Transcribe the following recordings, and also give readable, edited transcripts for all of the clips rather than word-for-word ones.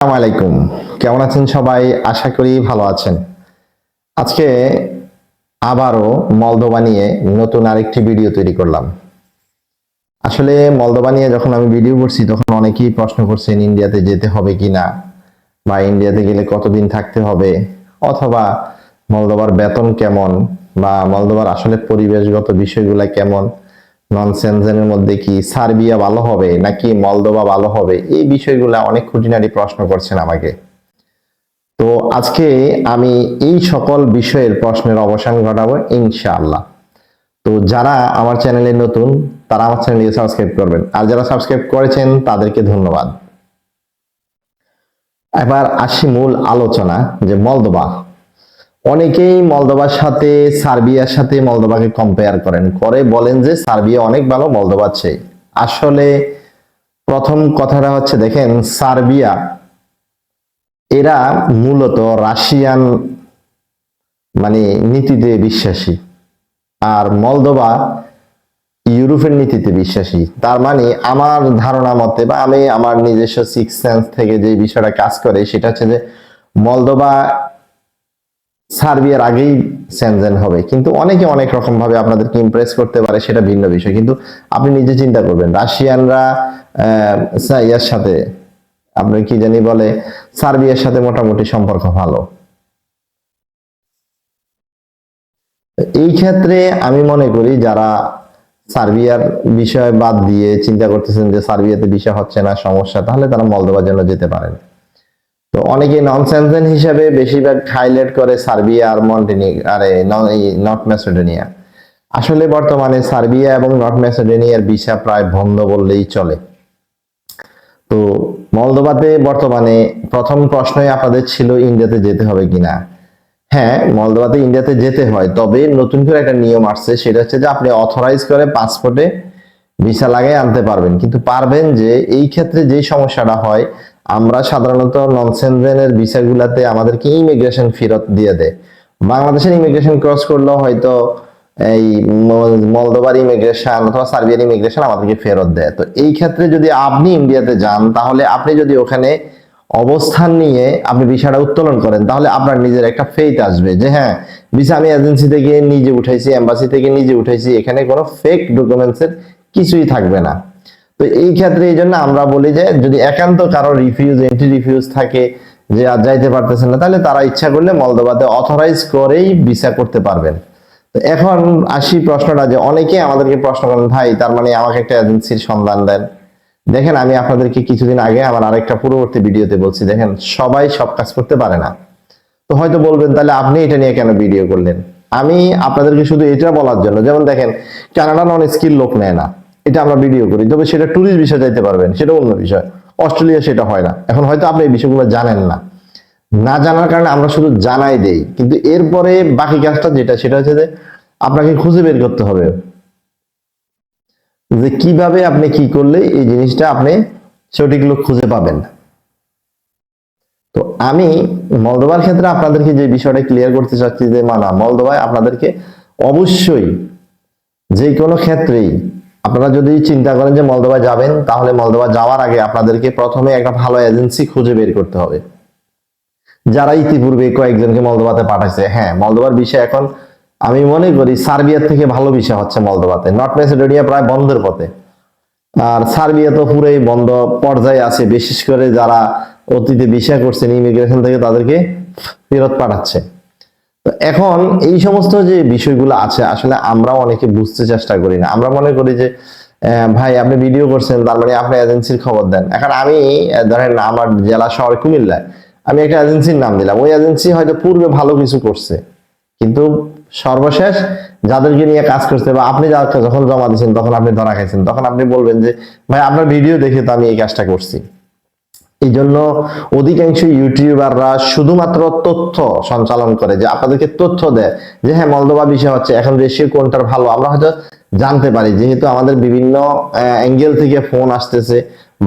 আসসালামু আলাইকুম। কেমন আছেন সবাই? আশা করি ভালো আছেন। আজকে আবারও মলদোভা নিয়ে নতুন আরেকটি ভিডিও তৈরি করলাম। আসলে মলদোভা নিয়ে যখন আমি ভিডিও করছি তখন অনেকেই প্রশ্ন করছেন ইন্ডিয়াতে যেতে হবে কিনা, বা ইন্ডিয়াতে গেলে কতদিন থাকতে হবে, অথবা মলদোভার বেতন কেমন, বা মলদোভার আসলে পরিবেশগত বিষয়গুলো কেমন, নন সেনজেনের মধ্যে কি সার্বিয়া ভালো হবে নাকি মলদোভা ভালো হবে, এই বিষয়গুলো অনেক খুঁটিনাটি প্রশ্ন করছেন আমাকে। তো আজকে আমি এই সকল বিষয়ের প্রশ্নের অবসান ঘটাবো ইনশাআল্লাহ। তো যারা আমার চ্যানেলে নতুন তারা আমার চ্যানেলকে সাবস্ক্রাইব করবেন, আর যারা সাবস্ক্রাইব করেছেন তাদেরকে ধন্যবাদ। এবার আসি মূল আলোচনা, যে মলদোভা। অনেকেই মলদোভার সাথে সার্বিয়ার সাথে মলদোভাকে কম্পেয়ার করে বলেন যে সার্বিয়া অনেক ভালো মলদোভার চেয়ে। আসলে প্রথম কথাটা হচ্ছে, দেখেন সার্বিয়া এরা মূলত রাশিয়ান নীতিতে বিশ্বাসী, আর মলদোভা ইউরোপের নীতিতে বিশ্বাসী। তার মানে আমার ধারণা মতে, বা আমি আমার নিজস্ব সিক্স সেন্স থেকে যে বিষয়টা কাজ করে সেটা হচ্ছে যে মলদোভা সার্বিয়ার আগেই সেনজেন হবে। কিন্তু অনেকে অনেক রকম ভাবে আপনাদেরকে ইমপ্রেস করতে পারে, সেটা ভিন্ন বিষয়। কিন্তু আপনি নিজে চিন্তা করবেন, রাশিয়ানরা ইয়ার সাথে আপনার কি জানি বলে সার্বিয়ার সাথে মোটামুটি সম্পর্ক ভালো। এই ক্ষেত্রে আমি মনে করি যারা সার্বিয়ার বিষয় বাদ দিয়ে চিন্তা করতেছেন যে সার্বিয়াতে বিষয় হচ্ছে না, সমস্যা, তাহলে তারা মলদোভার জন্য যেতে পারেন। তো অনেকে নন সেনজেন হিসাবে বেশিরভাগ হাইলাইট করে সার্বিয়া আর নর্থ ম্যাসেডোনিয়া। আসলে বর্তমানে সার্বিয়া এবং নর্থ ম্যাসেডোনিয়ার ভিসা প্রায় বন্ধ বললেই চলে। তো মলদোভাতে বর্তমানে প্রথম প্রশ্নই আপনাদের ছিল ইন্ডিয়াতে যেতে হবে কিনা। হ্যাঁ, মলদোভাতে ইন্ডিয়াতে যেতে হয়, তবে নতুন করে একটা নিয়ম আসছে, সেটা হচ্ছে যে আপনি অথরাইজ করে পাসপোর্টে ভিসা লাগাই আনতে পারবেন। কিন্তু পারবেন যে এই ক্ষেত্রে যে সমস্যাটা হয়, আমরা সাধারণত নন সেনজেনের ভিসাগুলাতে আমাদেরকে ইমিগ্রেশন ফেরত দিয়ে দেয়। বাংলাদেশের ইমিগ্রেশন ক্রস করলেও হয়তো এই মলদোভার ইমিগ্রেশন অথবা সার্বিয়ার ইমিগ্রেশন আমাদেরকে ফেরত দেয়। তো এই ক্ষেত্রে যদি আপনি ইন্ডিয়াতে যান, তাহলে আপনি যদি ওখানে অবস্থান নিয়ে আপনি ভিসাটা উত্তোলন করেন, তাহলে আপনার নিজের একটা ফেইথ আসবে যে হ্যাঁ, ভিসা আমি এজেন্সি থেকে নিজে উঠাইছি, এম্বাসি থেকে নিজে উঠাইছি, এখানে কোনো ফেক ডকুমেন্টসের কিছুই থাকবে না। তো এই ক্ষেত্রে এই জন্য আমরা বলি যে যদি একান্ত কারো এন্ট্রি রিফিউজ থাকে, যে আর যাইতে পারতেছেন না, তাহলে তারা ইচ্ছা করলে মলদোভাতে অথরাইজ করেই ভিসা করতে পারবেন। তো এখন আসি প্রশ্নটা, যে অনেকে আমাদেরকে প্রশ্ন করেন, ভাই তার মানে আমাকে একটা এজেন্সির সন্ধান দেন। দেখেন, আমি আপনাদেরকে কিছুদিন আগে আমার আরেকটা পূর্ববর্তী ভিডিওতে বলছি, দেখেন সবাই সব কাজ করতে পারে না। তো হয়তো বলবেন তাহলে আপনি এটা নিয়ে কেন ভিডিও করলেন। আমি আপনাদেরকে শুধু এটা বলার জন্য, যেমন দেখেন কানাডা নন স্কিল লোক নেয় না, এটা আমরা ভিডিও করি, তবে সেটা ট্যুরিস্ট বিষয় যাইতে পারবেন, সেটা অন্য বিষয়। অস্ট্রেলিয়া সেটা হয় না। এখন হয়তো আপনি এই বিষয়গুলো জানেন না, না জানার কারণে আমরা শুধু জানাই দেই, কিন্তু এরপরে বাকি কাজটা যেটা, সেটা হচ্ছে যে আপনাকে খুঁজে বের করতে হবে যে কিভাবে আপনি কি করলে এই জিনিসটা আপনি সঠিক লোক খুঁজে পাবেন। তো আমি মলদোভার ক্ষেত্রে আপনাদেরকে যে বিষয়টা ক্লিয়ার করতে চাচ্ছি, যে মলদোভায় আপনাদেরকে অবশ্যই যে কোনো ক্ষেত্রেই আপনারা যদি চিন্তা করেন যে মলদোভায় যাবেন, তাহলে মলদোভা যাওয়ার আগে আপনাদেরকে প্রথমে একটা ভালো এজেন্সি খুঁজে বের করতে হবে, যারা ইতিপূর্বে কয়েকজনকে মলদোভাতে পাঠাইছে। হ্যাঁ, মলদোভার বিষয় এখন আমি মনে করি সার্বিয়ার থেকে ভালো বিষয় হচ্ছে মলদোভাতে। নর্থ ম্যাসেডোনিয়া প্রায় বন্ধের পথে, আর সার্বিয়া তো পুরোই বন্ধ পর্যায়ে আছে। বিশেষ করে যারা অতীতে ভিসা করছেন ইমিগ্রেশন থেকে, তাদেরকে ফেরত পাঠাচ্ছে। তো এখন এই সমস্ত যে বিষয়গুলো আছে, আসলে আমরা অনেকে বুঝতে চেষ্টা করি না। আমরা মনে করি যে ভাই আপনি ভিডিও করছেন, তার মানে আপনি এজেন্সির খবর দেন। এখন আমি ধরেন আমার জেলা শহর কুমিল্লায় আমি একটা এজেন্সির নাম দিলাম, ওই এজেন্সি হয়তো পূর্বে ভালো কিছু করছে, কিন্তু সর্বশেষ যাদেরকে নিয়ে কাজ করছে, বা আপনি যখন জমা দিচ্ছেন তখন আপনি ধরা খাইছেন, তখন আপনি বলবেন যে ভাই আপনার ভিডিও দেখে তো আমি এই কাজটা করছি। এই জন্য অধিকাংশ ইউটিউবাররা শুধুমাত্র তথ্য সঞ্চালন করে, যে আপনাদেরকে তথ্য দেয় যে হ্যাঁ মলদোভা বিষয় হচ্ছে, এখন রেশিও কোনটার ভালো আমরা হয়তো জানতে পারি, যেহেতু আমাদের বিভিন্ন অ্যাঙ্গেল থেকে ফোন আসতেছে,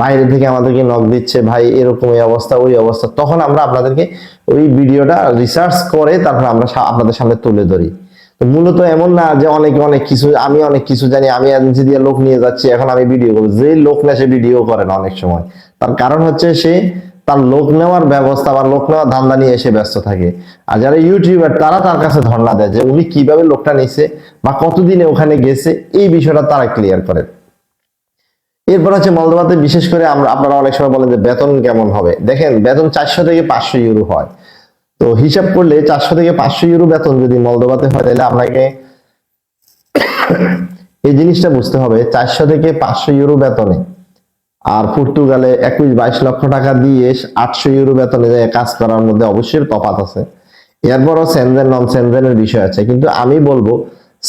বাইরে থেকে আমাদেরকে নক দিচ্ছে, ভাই এরকম এই অবস্থা ওই অবস্থা, তখন আমরা আপনাদেরকে ওই ভিডিওটা রিসার্চ করে তারপর আমরা আপনাদের সামনে তুলে ধরি। তো মূলত এমন না যে অনেক কিছু, আমি অনেক কিছু জানি, আমি এজেন্সি দিয়ে লোক নিয়ে যাচ্ছি, এখন আমি ভিডিও করবো। যে লোক না সে ভিডিও করে না অনেক সময়। তার কারণ হচ্ছে সে তার লোক নেওয়ার ব্যবস্থা বা লোক নেওয়ার ধান্দা নিয়ে এসে ব্যস্ত থাকে। আর যারা ইউটিউবার তারা তার কাছে ধর্ণা দেয় যে উনি কিভাবে লোকটা নিছে বা কতদিনে ওখানে গেছে, এই বিষয়টা তারা ক্লিয়ার করে। এরপর হচ্ছে মলদোভাতে বিশেষ করে আপনারা অনেক সময় বলেন যে বেতন কেমন হবে। দেখেন বেতন 400 থেকে 500 ইউরো হয়। তো হিসাব করলে 400 থেকে 500 ইউরো বেতন যদি মলদোভাতে হয়, তাহলে আপনাকে এই জিনিসটা বুঝতে হবে, 400 থেকে 500 ইউরো বেতনে আর পর্তুগালে 21-22 লক্ষ টাকা দিয়ে 800 ইউরো বেতনে যায় কাজ করার মধ্যে অবশ্যই তফাৎ আছে। এরপরও সেনজেন নন সেনজেনের বিষয় আছে, কিন্তু আমি বলবো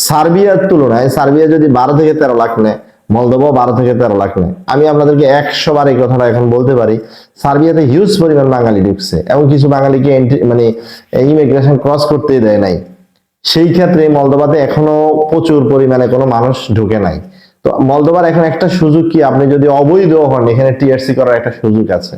সার্বিয়ার তুলনায় সার্বিয়া যদি 12 থেকে 13 লাখ নেয়, মলদোভা 12 থেকে 13 লাখ নেয়। আমি আপনাদেরকে 100 বার এই কথাটা এখন বলতে পারি, সার্বিয়াতে হিউজ পরিমাণ বাঙালি ঢুকছে এবং কিছু বাঙালিকে মানে ইমিগ্রেশন ক্রস করতেই দেয় নাই। সেই ক্ষেত্রে মলদোভাতে এখনো প্রচুর পরিমাণে কোনো মানুষ ঢুকে নাই। তো মলদোভার এখন একটা সুযোগ কি, আপনি যদি অবৈধ হন এখানে টিআরসি করার একটা সুযোগ আছে।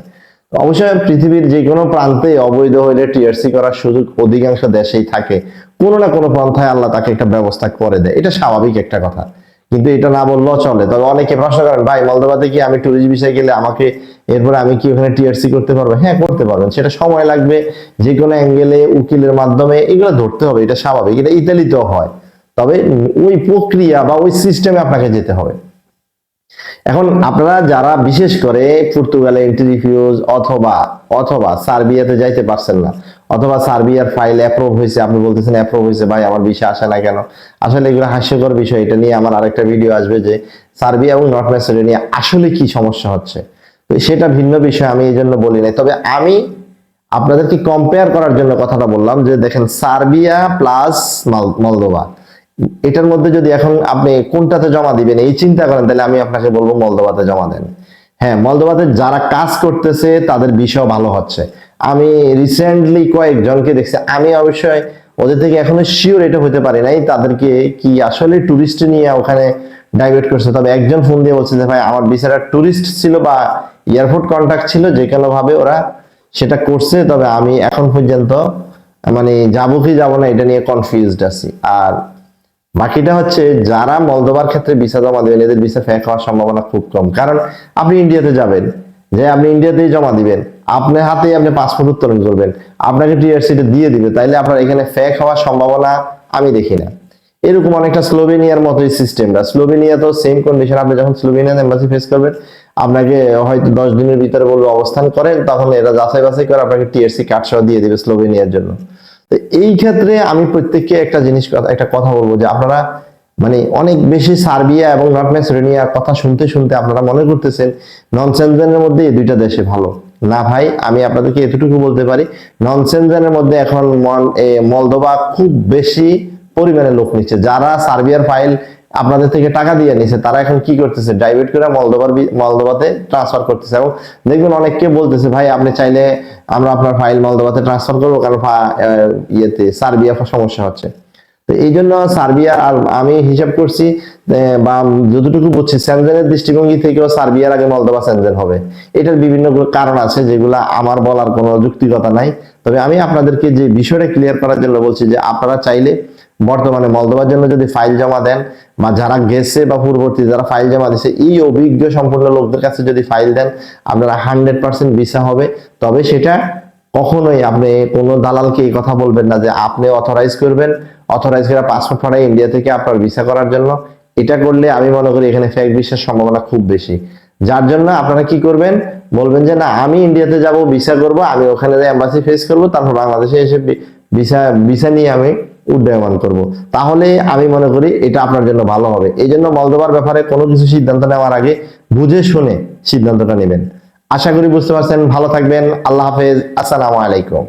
অবশ্যই পৃথিবীর যে কোনো প্রান্তে অবৈধ হইলে টিআরসি করার সুযোগ অধিকাংশ দেশেই থাকে, কোনো না কোনো পন্থায় আল্লাহ তাকে একটা ব্যবস্থা করে দেয়, এটা স্বাভাবিক একটা কথা। কিন্তু এটা না বললেও চলে। তবে অনেকে প্রশ্ন করেন, ভাই মলদোভাতে কি আমি ট্যুরিস্ট ভিসায় গেলে আমাকে এরপরে আমি কি ওখানে টিআরসি করতে পারবো? হ্যাঁ করতে পারবেন, সেটা সময় লাগবে, যে কোনো অ্যাঙ্গেলে উকিলের মাধ্যমে এগুলো ধরতে হবে, এটা স্বাভাবিক, এটা ইতালিতেও হয়। তবে ওই প্রক্রিয়া বা ওই সিস্টেমে আপনাকে যেতে হবে। এখন আপনারা যারা বিশেষ করে পর্তুগালে এন্ট্রি রিফিউজ অথবা অথবা সার্বিয়াতে যাইতে পারছেন না, অথবা সার্বিয়ার ফাইল অ্যাপ্রুভ হয়েছে, আপনি বলতেছেন অ্যাপ্রুভ হয়েছে, ভাই আমার ভিসা আসে না কেন? আসলে এগুলো হাস্যকর বিষয়, এটা নিয়ে আমার আরেকটা ভিডিও আসবে যে সার্বিয়া এবং নর্থ ম্যাসেডোনিয়া আসলে কি সমস্যা হচ্ছে। তো সেটা ভিন্ন বিষয়, আমি এই জন্য বলি নাই। তবে আমি আপনাদেরকে কম্পেয়ার করার জন্য কথাটা বললাম যে দেখেন সার্বিয়া প্লাস মলদোভা, এটার মধ্যে যদি এখন আপনি কোনটাতে জমা দিবেন এই চিন্তা করেন, তাহলে আমি আপনাকে বলবো মলদোভাতে জমা দেন। হ্যাঁ, মলদোভাতে যারা কাজ করতেছে তাদের বিষয় ভালো হচ্ছে। আমি রিসেন্টলি কয়েকজনকে দেখছি, আমি অবশ্যই ওদের থেকে এখনো শিওর এটা হতে পারি নাই তাদেরকে কি আসলে টুরিস্ট নিয়ে ওখানে ডাইভার্ট করছে। তবে একজন ফোন দিয়ে বলছে যে ভাই আমার ভিসাটা টুরিস্ট ছিল বা এয়ারপোর্ট কন্ট্যাক্ট ছিল, যে কোনো ভাবে ওরা সেটা করছে। তবে আমি এখন পর্যন্ত মানে যাবো কি যাবো না এটা নিয়ে কনফিউজড আছি। আর বাকিটা হচ্ছে যারা মলদোভার ক্ষেত্রে ভিসা জমা দেবেন এদের ভিসা ফেক হওয়ার সম্ভাবনা খুব কম। কারণ আপনি ইন্ডিয়াতে যাবেন, যে আপনি ইন্ডিয়াতেই জমা দিবেন, আপনার হাতেই আপনি পাসপোর্ট উত্তোলন করবেন, আপনাকে টিআরসিটা দিয়ে দিবে, তাইলে আপনার এখানে ফেক হওয়ার সম্ভাবনা আমি দেখি না। এরকম অনেকটা স্লোভেনিয়ার মতোই সিস্টেমটা। স্লোভেনিয়া তো সেম কন্ডিশন, আপনি যখন স্লোভেনিয়াতে এম্বাসি ফেস করবেন আপনাকে হয়তো 10 দিনের ভিতরে বলবে অবস্থান করেন, তখন এরা যাচাই বাছাই করে আপনাকে টিআরসি কার্ড সহ দিয়ে দিবে স্লোভেনিয়ার জন্য। তো এই ক্ষেত্রে আমি প্রত্যেককে একটা জিনিস একটা কথা বলবো যে আপনারা মানে অনেক বেশি সার্বিয়া এবং নর্থ ম্যাসেডোনিয়ার কথা শুনতে শুনতে আপনারা মনে করতেছেন নন সেনজেনের মধ্যে এই দুইটা দেশে ভালো। না ভাই, আমি আপনাদেরকে এতটুকু বলতে পারি, নন সেনজেনের মধ্যে এখন মলদোভা খুব বেশি পরিমাণে লোক নিচ্ছে। যারা সার্বিয়ার ফাইল আপনাদের থেকে টাকা দিয়ে নিছে তারা এখন কি করতেছে, ডাইভার্ট করে মলদোভাতে ট্রান্সফার করতেছে। এবং দেখবেন অনেককে বলতেছে ভাই আপনি চাইলে আমরা আপনার ফাইল মলদোভাতে ট্রান্সফার করবো, কারণ ইয়েতে সার্বিয়া সমস্যা হচ্ছে। তো এই জন্য সার্বিয়া, আর আমি হিসাব করছি বা যতটুকু বুঝছি সেনজেনের দৃষ্টিভঙ্গি থেকেও সার্বিয়ার আগে মলদোভা সেনজেন হবে। এটার বিভিন্ন কারণ আছে যেগুলা আমার বলার কোনো যুক্তিকতা নাই। তবে আমি আপনাদেরকে যে বিষয়টা ক্লিয়ার করার জন্য বলছি যে আপনারা চাইলে বর্তমানে মলদোভার জন্য যদি ফাইল জমা দেন বা যারা গেছে বা পূর্ববর্তী যারা ফাইল জমা দিছে এই অভিজ্ঞ সম্পূর্ণ লোকদের কাছে যদি ফাইল দেন আপনারা 100% ভিসা হবে। তবে সেটা কখনোই আপনি কোনো দালালকে এই কথা বলবেন না যে আপনি অথরাইজ করবেন, অথরাইজ করে পাসপোর্ট পাঠাই ইন্ডিয়া থেকে আপনার ভিসা করার জন্য। এটা করলে আমি মনে করি এখানে ফেক ভিসার সম্ভাবনা খুব বেশি। যার জন্য আপনারা কি করবেন, বলবেন যে না আমি ইন্ডিয়াতে যাব, ভিসা করব, আমি ওখানে এম্বাসি ফেস করব, তারপর বাংলাদেশে এসে ভিসা নিয়ে আমি উড্ডয়মান করব। তাহলে আমি মনে করি এটা আপনার জন্য ভালো হবে। এই জন্য মলদোভার ব্যাপারে কোনো কিছু সিদ্ধান্ত নেওয়ার আগে বুঝে শুনে সিদ্ধান্তটা নেবেন। আশা করি বুঝতে পারছেন। ভালো থাকবেন। আল্লাহ হাফেজ। আসসালামু আলাইকুম।